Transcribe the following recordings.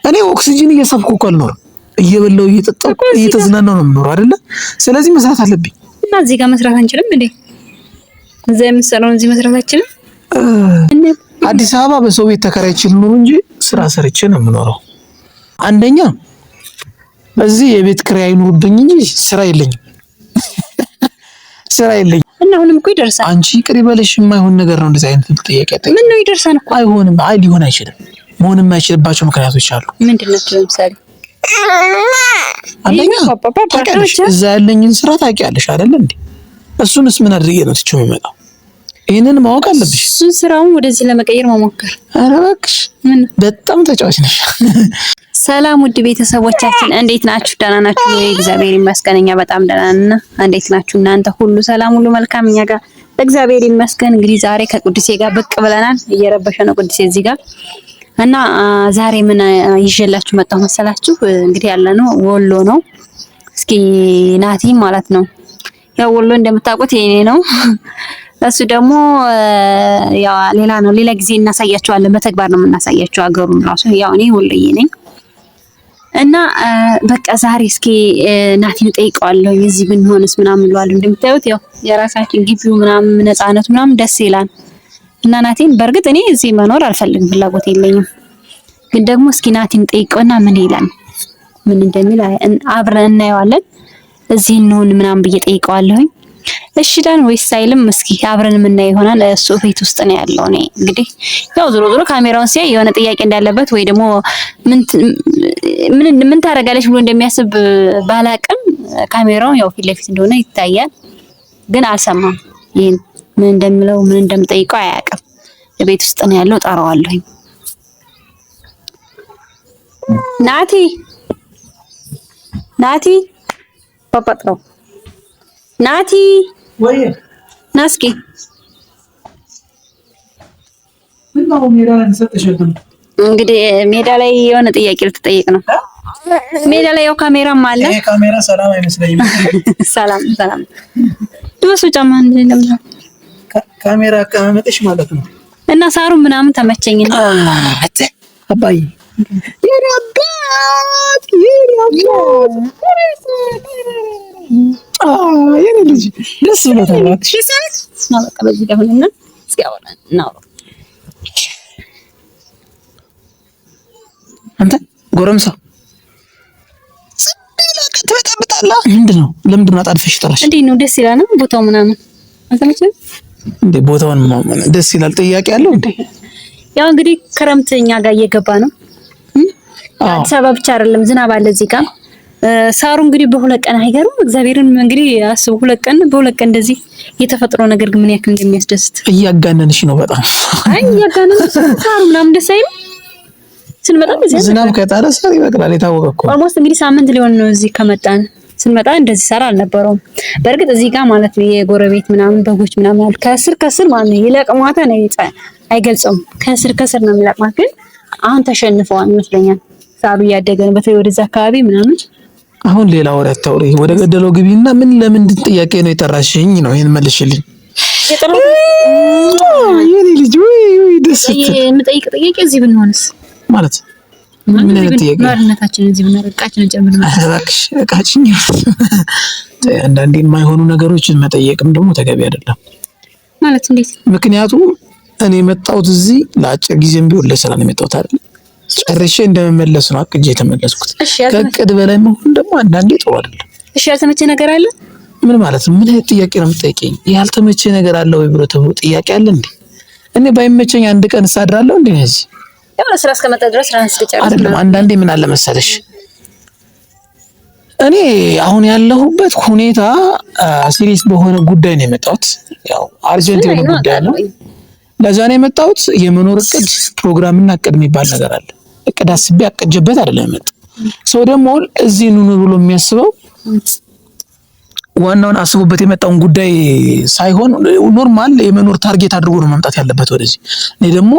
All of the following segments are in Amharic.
እኔ ኦክሲጅን እየሰብኩ እኮ አልኖርም። እየበላው እየጠጣው እየተዝናናው ነው የምኖረው አይደለ? ስለዚህ መስራት አለብኝ። እና እዚህ ጋር መስራት አንችልም እንዴ? እዛ የምትሰራውን እዚህ መስራት አንችልም? አዲስ አበባ በሰው ቤት ተከራይቼ ልኖር እንጂ ስራ ሰርቼ ነው የምኖረው። አንደኛ በዚህ የቤት ኪራይ አይኖርብኝ እንጂ ስራ የለኝም። ስራ የለኝም። እና አሁንም እኮ ይደርሳል። አንቺ ቅሪ በለሽ የማይሆን ነገር ነው እንደዚህ አይነት ጥያቄ አጠይቅ። ምን ነው ይደርሳል እኮ። አይሆንም። አይ ሊሆን አይችልም። መሆንም የማይችልባቸው ምክንያቶች አሉ። ምንድነው? ለምሳሌ አንደኛ ታውቂያለሽ፣ እዛ ያለኝን ስራ ታውቂያለሽ አይደል እንዴ? እሱንስ ምን አድርጌ ነው ትቼው የምመጣው? ይሄንን ማወቅ አለብሽ። እሱን ስራውን ወደዚህ ለመቀየር መሞከር። ኧረ እባክሽ ምን በጣም ተጫዋች ነሽ። ሰላም ውድ ቤተሰቦቻችን እንዴት ናችሁ? ደህና ናችሁ ወይ? እግዚአብሔር ይመስገን እኛ በጣም ደህና ነን። እንዴት ናችሁ እናንተ? ሁሉ ሰላም፣ ሁሉ መልካም እኛ ጋር እግዚአብሔር ይመስገን። እንግዲህ ዛሬ ከቅዱሴ ጋር ብቅ ብለናል። እየረበሸ ነው ቅዱሴ እዚህ ጋር እና ዛሬ ምን ይዤላችሁ መጣሁ መሰላችሁ? እንግዲህ ያለነው ወሎ ነው። እስኪ ናቲ ማለት ነው። ያው ወሎ እንደምታውቁት የኔ ነው። እሱ ደግሞ ያው ሌላ ነው። ሌላ ጊዜ እናሳያችኋለን። በተግባር ነው የምናሳያችሁ አገሩን ራሱ። ያው እኔ ወሎዬ ነኝ እና በቃ ዛሬ እስኪ ናቲን ጠይቀዋለሁ። እዚህ ብንሆንስ ምናምን ብለዋል። እንደምታዩት ያው የራሳችን ግቢው ምናምን ነፃነቱ ምናምን ደስ ይላል። እና ናቲን በእርግጥ እኔ እዚህ መኖር አልፈልግም፣ ፍላጎት የለኝም። ግን ደግሞ እስኪ ናቲን ጠይቀውና ምን ይላል ምን እንደሚል አብረን እናየዋለን። እዚህ እንሆን ምናምን ብዬ ጠይቀዋለሁኝ። እሺ ዳን ወይስ አይልም? እስኪ አብረን የምናየው ይሆናል። እሱ ቤት ውስጥ ነው ያለው። እኔ እንግዲህ ያው ዞሮ ዞሮ ካሜራውን ሲያይ የሆነ ጥያቄ እንዳለበት ወይ ደግሞ ምን ታደርጋለች ብሎ እንደሚያስብ ባላቅም ካሜራውን ያው ፊት ለፊት እንደሆነ ይታያል። ግን አልሰማም። ይሄን ምን እንደምለው ምን እንደምጠይቀው አያውቅም። ቤት ውስጥ ነው ያለው። ጠራዋለሁኝ። ናቲ ናቲ ፓፓጥሮ ናቲ ወይ ናስኪ ምነው ሜዳ ላይ ተሰጥተሽልኝ? እንግዲህ ሜዳ ላይ የሆነ ጥያቄ ልትጠይቅ ነው። ሜዳ ላይ ያው ካሜራም አለ። ይሄ ካሜራ ሰላም አይመስለኝም። ሰላም ሰላም ድረሱ ጫማ እንደለም ካሜራ አቀማመጥሽ ማለት ነው። እና ሳሩ ምናምን ተመቸኝ ነው። አባይ የኔ አባት የኔ ልጅ ደስ ብሎታል። እሺ በቃ በዚህ ጋር ሆነና እስኪ አወራን ነው። አንተ ጎረምሳ ትበጣበጣለህ። ምንድነው? ለምንድነው አጣድፈሽ ጠራሽ? እንዴ ነው ደስ ይላል ነው ቦታው ምናምን አልተመቸም እንዴ? ቦታውን ደስ ይላል። ጥያቄ አለው እንዴ? ያው እንግዲህ ክረምት እኛ ጋር እየገባ ነው። አዲስ አበባ ብቻ አይደለም ዝናብ አለ እዚህ ጋር። ሳሩ እንግዲህ በሁለት ቀን አይገርም። እግዚአብሔርን እንግዲህ አስቡ፣ በሁለት ቀን እንደዚህ የተፈጥሮ ነገር ግን ምን ያክል እንደሚያስደስት። እያጋነንሽ ነው በጣም። አይ እያጋነንሽ ሳሩ ምናምን ደስ አይልም። ስንመጣ እንደዚህ ዝናብ ከጣለ ሳር ይበቅላል። የታወቀ እኮ ኦልሞስት እንግዲህ ሳምንት ሊሆን ነው እዚህ ከመጣን። ስንመጣ እንደዚህ ሳር አልነበረውም። በእርግጥ እዚህ ጋር ማለት ነው የጎረቤት ምናምን በጎች ምናምን አሉ። ከስር ማለት ነው ይለቅሟታ ነው አይገልጽም። ከስር ነው የሚለቅማት። ግን አሁን ተሸንፈዋል ይመስለኛል። ሳሩ እያደገ ነው። በተለይ ወደዛ አካባቢ ምናምን። አሁን ሌላ ወሬ አታውሪ። ወደ ገደለው ግቢና ለምንድን ጥያቄ ነው የጠራሽኝ? ነው ይሄን መልሽልኝ። የኔ ልጅ ወይ ደስ የምጠይቅ ጥያቄ እዚህ ብንሆንስ ማለት ምን አይነት ጥያቄ? ማርነታችን እዚህ ብናረቃችን ጀምር ማለት እባክሽ እቃችን። አንዳንዴ የማይሆኑ ነገሮችን መጠየቅም ደግሞ ተገቢ አይደለም። ማለት እንዴት? ምክንያቱም እኔ የመጣሁት እዚህ ለአጭር ጊዜም ቢሆን ለስራ ነው የመጣሁት አይደል? ጨርሼ እንደመመለስ ነው አቅጄ የተመለስኩት። ከእቅድ በላይ መሆን ደግሞ አንዳንዴ ጥሩ አይደለም። እሺ ያልተመቸ ነገር አለ? ምን ማለት ነው? ምን አይነት ጥያቄ ነው የምትጠይቀኝ? ያልተመቸ ነገር አለ ወይ ብሎ ተብሎ ጥያቄ አለ እንዴ? እኔ ባይመቸኝ አንድ ቀን እሳድራለሁ እንዴ? እዚህ ያው ለስራ እስከመጣ ድረስ ራስ ተጨርሰህ አይደለም። አንዳንዴ ምን አለ መሰለሽ፣ እኔ አሁን ያለሁበት ሁኔታ ሲሪየስ በሆነ ጉዳይ ነው የመጣሁት። ያው አርጀንት የሆነ ጉዳይ ነው። ለዛ ነው የመጣሁት። የመኖር እቅድ ፕሮግራምና እቅድ የሚባል ነገር አለ። እቅድ አስቤ አቅጀበት አይደለም የመጣው ሰው። ደግሞ እዚህ ኑኑ ብሎ የሚያስበው ዋናውን አስቦበት የመጣውን ጉዳይ ሳይሆን ኖርማል የመኖር ታርጌት አድርጎ ነው መምጣት ያለበት ወደዚህ። እኔ ደግሞ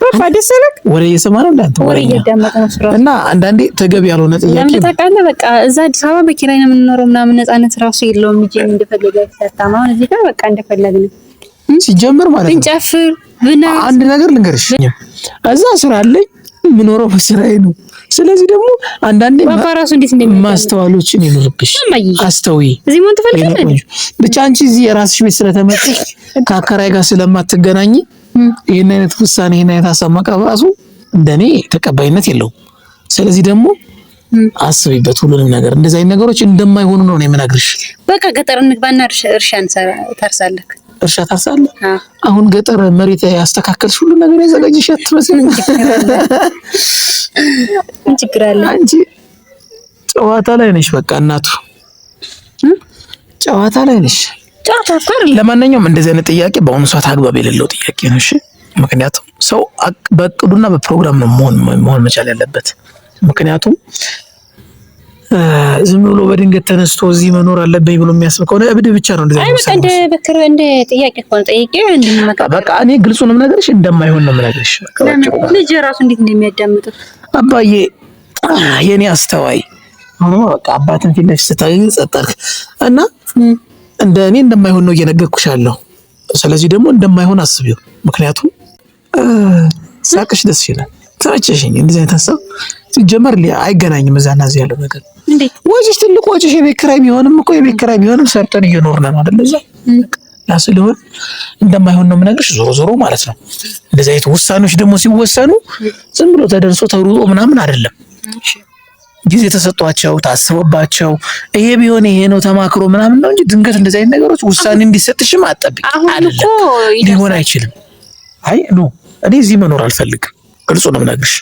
በፋደሰለክ ወሬ እየሰማ ነው እንዳንተ ወሬ እየደመጠ ነው እና አንዳንዴ ተገቢ ያልሆነ ጥያቄ ለምን ታውቃለህ? በቃ እዛ አዲስ አበባ በኪራይ ነው የምንኖረው ምናምን ነፃነት ራሱ የለውም። ልጅ እንደፈለገ ተታማ አሁን እዚህ ጋር በቃ እንደፈለግን ሲጀምር ማለት ነው። እንጨፍር ብና አንድ ነገር ልንገርሽ፣ እዛ ስራ አለኝ የምኖረው በስራዬ ነው። ስለዚህ ደግሞ አንዳንዴ ማስተዋሎችን ይኖርብሽ፣ አስተውይ። ብቻ አንቺ እዚህ የራስሽ ቤት ስለተመቸሽ ከአከራይ ጋር ስለማትገናኝ ይሄን አይነት ውሳኔ ይሄን አይነት ሀሳብ ማቅረብ ራሱ እንደኔ ተቀባይነት የለውም። ስለዚህ ደግሞ አስቢበት ሁሉንም ነገር። እንደዚህ አይነት ነገሮች እንደማይሆኑ ነው የምነግርሽ። በቃ ገጠር እንግባና እርሻን ታርሳለህ። እርሻ ታርሳለህ? አሁን ገጠር መሬት ያስተካከልሽ ሁሉ ነገር ያዘጋጅሽ አትመስልም? ምን ችግር አለ? አንቺ ጨዋታ ላይ ነሽ። በቃ እናቱ ጨዋታ ላይ ነሽ። ጨዋታ አፈር። ለማንኛውም እንደዚህ አይነት ጥያቄ በአሁኑ ሰዓት አግባብ የሌለው ጥያቄ ነው። እሺ፣ ምክንያቱም ሰው በእቅዱና በፕሮግራም ነው መሆን መቻል ያለበት። ምክንያቱም ዝም ብሎ በድንገት ተነስቶ እዚህ መኖር አለብኝ ብሎ የሚያስብ ከሆነ እብድ ብቻ ነው። እንደዚህ አይነት እንደ በክር እንደ ጥያቄ እኮ ነው ጠይቄው እንድንመጣ። በቃ እኔ ግልጹንም ነገርሽ እንደማይሆን ነው የምነግርሽ። ልጅ ራሱ እንዴት እንደሚያዳምጥ አባዬ የኔ አስተዋይ ሆኖ በቃ አባትን ፊት ለፊት ስታይ ጸጣልክ እና እንደ እኔ እንደማይሆን ነው እየነገርኩሽ ያለው። ስለዚህ ደግሞ እንደማይሆን አስቢው። ምክንያቱም ሳቅሽ ደስ ይላል፣ ተመቸሽኝ። እንደዚህ አይነት ሀሳብ ሲጀመር አይገናኝም እዛና እዚህ ያለው ነገር። ወጪሽ ትልቅ ወጪሽ የቤት ኪራይ ቢሆንም እኮ የቤት ኪራይ ቢሆንም ሰርተን እየኖርን ነው አይደል? እዛ ያ ስለሆነ እንደማይሆን ነው የምነግርሽ። ዞሮ ማለት ነው እንደዚህ አይነት ውሳኔዎች ደግሞ ሲወሰኑ ዝም ብሎ ተደርሶ ተሩጦ ምናምን አይደለም። ጊዜ ተሰጧቸው ታስቦባቸው ይሄ ቢሆን ይሄ ነው ተማክሮ ምናምን ነው እንጂ ድንገት እንደዚህ አይነት ነገሮች ውሳኔ እንዲሰጥሽም አጠብቂ አይደለም። ሊሆን አይችልም። አይ ኖ እኔ እዚህ መኖር አልፈልግም። ግልጹ ነው የምነግርሽ።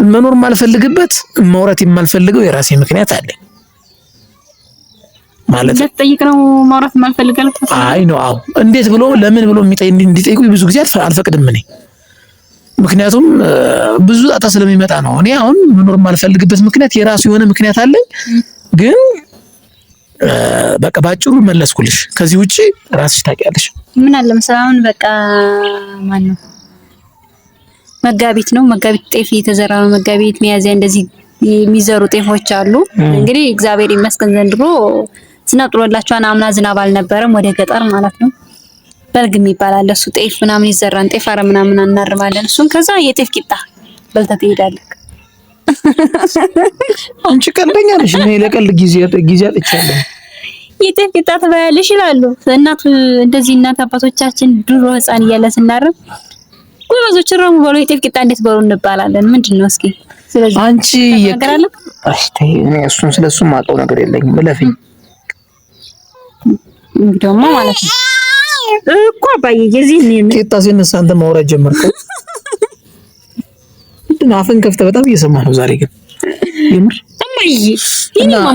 መኖር የማልፈልግበት ማውራት የማልፈልገው የራሴ ምክንያት አለ ማለት ነው። ለጠይቅ ነው ማውራት የማልፈልገው። አይ ኖ አዎ፣ እንዴት ብሎ ለምን ብሎ እንዲጠይቁኝ ብዙ ጊዜ አልፈቅድም እኔ። ምክንያቱም ብዙ ጣጣ ስለሚመጣ ነው። እኔ አሁን መኖር የማልፈልግበት ምክንያት የራሱ የሆነ ምክንያት አለኝ። ግን በቃ ባጭሩ መለስኩልሽ። ከዚህ ውጪ ራስሽ ታውቂያለሽ። ምን አለ መሰለኝ በቃ ማን ነው መጋቢት ጤፍ እየተዘራ ነው። መጋቢት ሚያዝያ እንደዚህ የሚዘሩ ጤፎች አሉ። እንግዲህ እግዚአብሔር ይመስገን ዘንድሮ ዝናብ ጥሎላችኋል። አምና ዝናብ አልነበረም ወደ ገጠር ማለት ነው። በልግ የሚባል አለ እሱ ጤፍ ምናምን ይዘራን ጤፍ አረ ምናምን እናርማለን። እሱን ከዛ የጤፍ ቂጣ በልተህ ትሄዳለህ። አንቺ ቀልደኛ ነሽ። እኔ ለቀልድ ጊዜ አጥቻለሁ። የጤፍ ቂጣ ትበያለሽ ይላሉ እንደዚህ እናት አባቶቻችን ድሮ ሕፃን እያለን ስናርም ጎበዞች ረሙ በሉ የጤፍ ቂጣ እንዴት በሉ እንባላለን። ምንድነው እስኪ ስለዚህ አንቺ እኔ እሱን ስለሱ ማውቀው ነገር የለኝም። ለፍኝ ደግሞ ማለት ነው እኮ አባዬ የዚህ ነው ቂጣ ሲነሳ አንተ ማውራት ጀመርከው። እንትን አፍን ከፍተህ በጣም እየሰማህ ነው ዛሬ ግን የምር እማዬ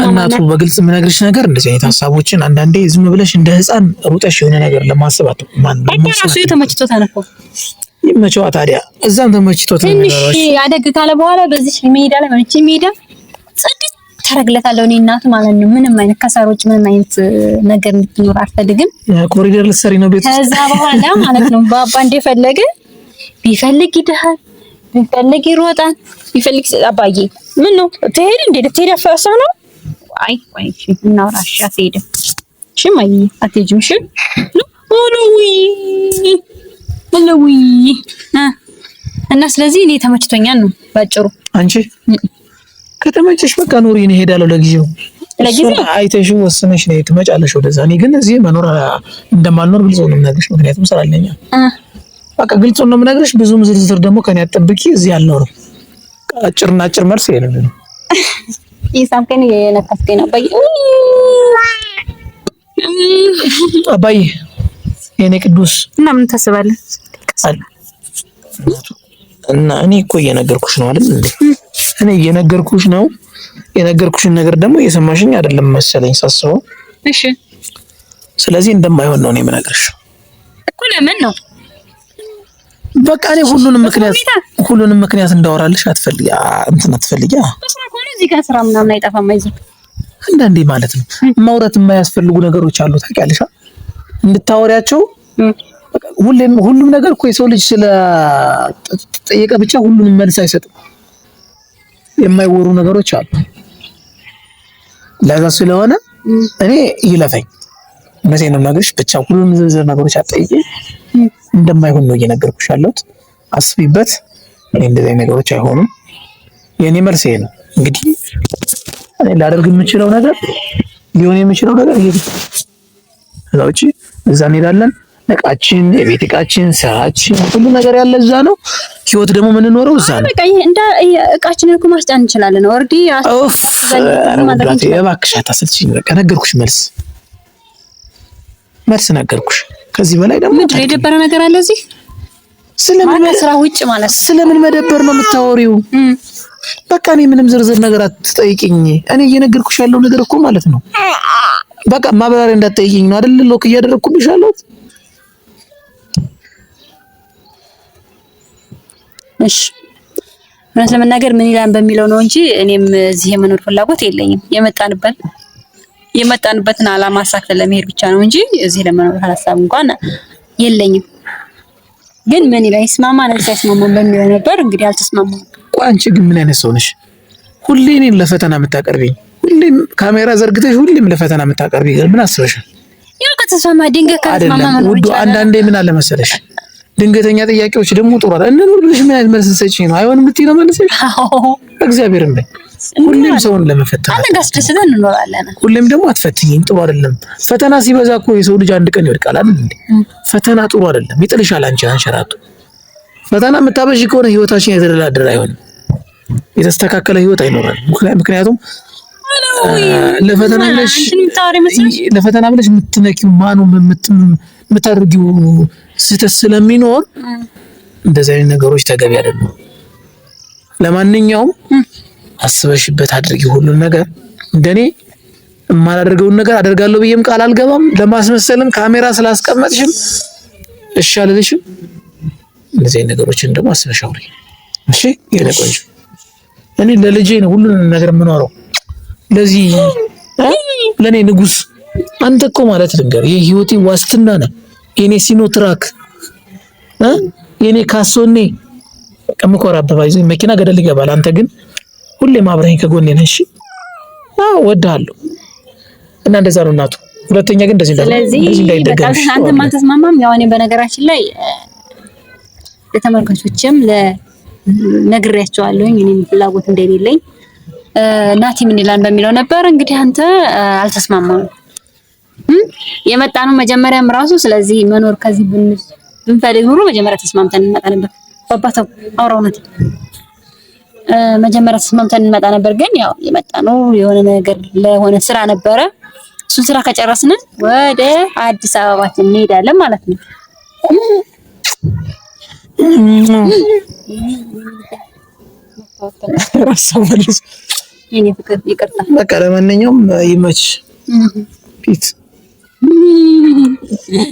እናቱ በግልጽ የምነግርሽ ነገር እንደዚህ አይነት ሀሳቦችን አንዳንዴ ዝም ብለሽ እንደ ህፃን ሩጠሽ የሆነ ነገር ለማሰብ ማን ራሱ የተመችቶት አነፈው ይመቸዋ ታዲያ እዛም ተመችቶት ነው የሚኖረው። እሺ አደግ ካለ በኋላ በዚህ ሜዳ ላይ ማለት ሜዳ ጽድት ታረግለታለሁ እኔ እናቱ ማለት ነው። ምንም አይነት ከሳሮች ምንም አይነት ነገር እንድትኖር አልፈልግም። ኮሪደር ልትሰሪ ነው ቤት። ከዛ በኋላ ማለት ነው ባባ እንደፈለገ ቢፈልግ ይደሃል፣ ቢፈልግ ይሮጣል፣ ቢፈልግ አባዬ ምን ነው ትሄድ እንዴ ልትሄድ አፈሰው ነው። አይ እሺ እናውራሽ አትሄድም። እሺ ማይ አትሄጂም። እሺ ኦሎዊ እና ስለዚህ እኔ ተመችቶኛል ነው ባጭሩ። አንቺ ከተመቸሽ በቃ ኑሪ። እኔ እሄዳለሁ ለጊዜው አይተሽ ወስነሽ ነው ትመጫለሽ ወደዛ። እኔ ግን እዚህ መኖር እንደማልኖር ግልጽ ነው የምነግርሽ። ምክንያቱም ስራ አለኝ። በቃ ግልጽ ነው የምነግርሽ። ብዙም ዝርዝር ደግሞ ከኔ አትጠብቂ። እዚህ አልኖርም። አጭርና አጭር መልስ ይሄ ነው። ይሳምከኝ የነካስከኝ ነው አባዬ የኔ ቅዱስ እና ምን ታስባለህ? እና እኔ እኮ እየነገርኩሽ ነው አይደል እንዴ? እኔ እየነገርኩሽ ነው። የነገርኩሽን ነገር ደግሞ እየሰማሽኝ አይደለም መሰለኝ ሳስበው። እሺ ስለዚህ እንደማይሆን ነው እኔ የምነግርሽ እኮ። ለምን ነው በቃ እኔ ሁሉንም ምክንያት እንዳወራልሽ አትፈልጊ። በስራ ከሆነ እዚህ ጋር ስራ ምናምን አይጠፋም። አይዞህ አንዳንዴ ማለት ነው ማውራት የማያስፈልጉ ነገሮች አሉ ታውቂያለሽ። እንድታወሪያቸው ሁሉም ነገር እኮ የሰው ልጅ ስለ ጠየቀ ብቻ ሁሉንም መልስ አይሰጥም። የማይወሩ ነገሮች አሉ። ለዛ ስለሆነ እኔ ይለፈኝ እነዚህ ነው ነገርሽ ብቻ ሁሉንም ዝርዝር ነገሮች አትጠይቂ። እንደማይሆን ነው እየነገርኩሽ ያለሁት። አስቢበት። እንደዚህ አይነት ነገሮች አይሆኑም። የኔ መልስ ይሄ ነው። እንግዲህ እኔ ላደርግ የምችለው ነገር ሊሆን የሚችለው ነገር ይሄ ነው። ከዛ ውጪ እዛ እንሄዳለን። እቃችን፣ የቤት እቃችን፣ ስራችን፣ ሁሉ ነገር ያለ እዛ ነው። ህይወት ደግሞ የምንኖረው እዛ ነው። በቃ እንደ እቃችንን እኮ ማስጫን እንችላለን። ኦልሬዲ እባክሽ አታስልችኝ። በቃ ነገርኩሽ፣ መልስ ነገርኩሽ። ከዚህ በላይ ደግሞ ምንድን ነው የደበረ ነገር አለ እዚህ? ስለምን ስራ ውጭ ማለት ስለምን መደበር ነው የምታወሪው? በቃ እኔ ምንም ዝርዝር ነገር አትጠይቂኝ። እኔ እየነገርኩሽ ያለው ነገር እኮ ማለት ነው በቃ ማብራሪያ እንዳትጠይቂኝ ነው አይደል? ሎክ እያደረኩብሽ ያለሁት። እሺ እውነት ለመናገር ምን ይላል በሚለው ነው እንጂ እኔም እዚህ የመኖር ፍላጎት የለኝም። የመጣንበትን ዓላማ አሳክተን ለመሄድ ብቻ ነው እንጂ እዚህ ለመኖር ሀሳብ እንኳን የለኝም። ግን ምን ይላል ይስማማ ነው ሳይስማማ በሚለው ነበር። እንግዲህ አልተስማማም። ቆይ አንቺ ግን ምን አይነት ሰው ነሽ? ሁሌ እኔን ለፈተና የምታቀርቢኝ፣ ሁሌም ካሜራ ዘርግተሽ ሁሌም ለፈተና የምታቀርቢኝ ምን አስበሻል? ያው ከተስማማ ድንገት ከተስማማ ነው ውዱ። አንዳንዴ ምን አለ መሰለሽ ድንገተኛ ጥያቄዎች ደግሞ ጥሩ አይደል? እንኑር ብለሽ ምን አይነት መልስ ሰጪኝ ነው? አይሆንም ብትይ ነው መልሰሽ? እግዚአብሔርን በይ። ሁሌም ሰውን ለመፈተን አነጋስተን እንኖራለን። ሁሌም ደግሞ አትፈትኝኝ። ጥሩ አይደለም። ፈተና ሲበዛ እኮ የሰው ልጅ አንድ ቀን ይወድቃል አይደል እንዴ? ፈተና ጥሩ አይደለም፣ ይጥልሻል አንቺን አንሸራቱ። ፈተና የምታበዢ ከሆነ ህይወታችን የተደላደለ አይሆንም፣ የተስተካከለ ህይወት አይኖርም። ምክንያቱም ለፈተና ብለሽ የምትነኪው ማኑ የምታደርጊው ስህተት ስለሚኖር እንደዚህ አይነት ነገሮች ተገቢ አይደሉም። ለማንኛውም አስበሽበት አድርጊ ሁሉን ነገር። እንደኔ የማላደርገውን ነገር አደርጋለሁ ብዬም ቃል አልገባም። ለማስመሰልም ካሜራ ስላስቀመጥሽም እሺ አልልሽም። እንደዚህ አይነት ነገሮችን ደግሞ አስበሽ አውሪ እሺ። የኔ ቆንጆ እኔ ለልጄ ነው ሁሉን ነገር የምኖረው። ለዚህ ለኔ ንጉስ አንተ እኮ ማለት ልንገር የህይወቴ ዋስትና ነህ። የኔ ሲኖትራክ የኔ ካሶኔ ከምኮራበባ ይዘ መኪና ገደል ይገባል። አንተ ግን ሁሌም አብረኸኝ ከጎኔ ነህ። እሺ እወድሃለሁ። እና እንደዛ ነው እናቱ። ሁለተኛ ግን እንደዚህ እንዳይደገም አንተም አልተስማማም። ያው እኔ በነገራችን ላይ ለተመልካቾችም ነግሬያቸዋለሁኝ እኔም ፍላጎት እንደሌለኝ ናቲ ምን ይላል በሚለው ነበር። እንግዲህ አንተ አልተስማማም የመጣነው መጀመሪያም ራሱ። ስለዚህ መኖር ከዚህ ብንፈልግ ኑሮ መጀመሪያ ተስማምተን እንመጣ ነበር። ባባታው አውራውነት መጀመሪያ ተስማምተን እንመጣ ነበር። ግን ያው የመጣነው የሆነ ነገር ለሆነ ስራ ነበረ። እሱን ስራ ከጨረስን ወደ አዲስ አበባችን እንሄዳለን ማለት ነው። የኔ ፍቅር ይቅርታ። በቃ ለማንኛውም ይመች ፒት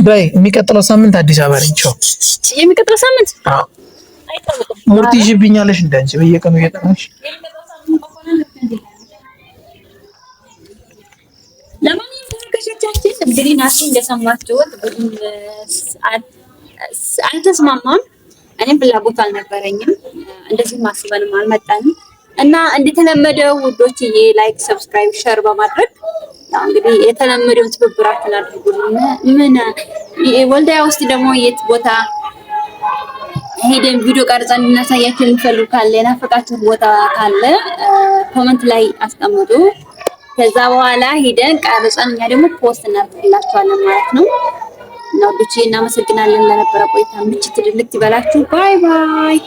ባይ። የሚቀጥለው ሳምንት አዲስ አበባ ነኝ። ቻው። የሚቀጥለው ሳምንት አዎ። ሙርት ይሽብኛለሽ እንዳንቺ በየቀኑ እየጠናሽ። ለማንኛውም ተመልካቾቻችን እንግዲህ ናቲ እንደሰማችሁት አልተስማማም። እኔም ፍላጎት አልነበረኝም። እንደዚህ ማስበንም አልመጣንም እና እንደተለመደው ውዶችዬ ላይክ፣ ሰብስክራይብ፣ ሼር በማድረግ እንግዲህ የተለመደውን ትብብራችሁን አድርጉልን። ምን ወልዳያ ውስጥ ደግሞ የት ቦታ ሄደን ቪዲዮ ቀርጸን እንድናሳያችሁ የምትፈልጉ ካለ የናፈቃችሁ ቦታ ካለ ኮመንት ላይ አስቀምጡ። ከዛ በኋላ ሄደን ቀርጸን እኛ ደግሞ ፖስት እናደርግላችኋለን ማለት ነው። እና ውዶችዬ እናመሰግናለን ለነበረ ቆይታ። ምችት ድልት ይበላችሁ። ባይ ባይ።